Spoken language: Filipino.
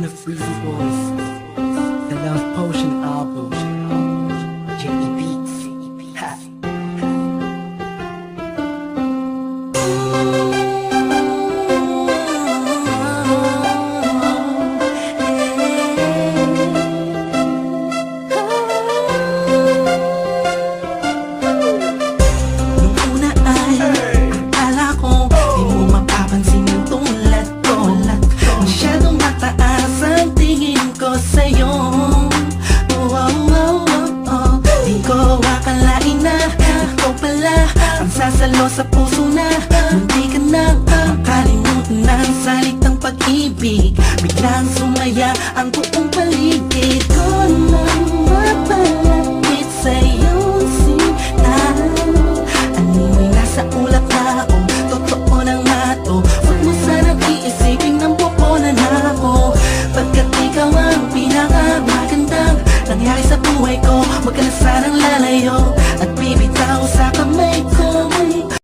one of Freezy Boys, the Love Potion album, J.E. Beats. Ha. Nung una ay akala ko di mo mapapansin yung tulad ko. Masyadong mataas ang tingin ko sa'yo. Di ko akalain na ikaw pala ang sasalo sa puso na munti ka na makalimutan ng salitang pag-ibig. Biglang sumaya ang buong paligid ko nang mapalapit sa'yo sinta. Animoy nasa ulap na ako, totoo nang mato. Huwag mo sanang iisipin ng pupunan ako, pagkat ikaw ang pinakamagandang nangyari sa buhay ko. Huwag ka na sanang lalayo.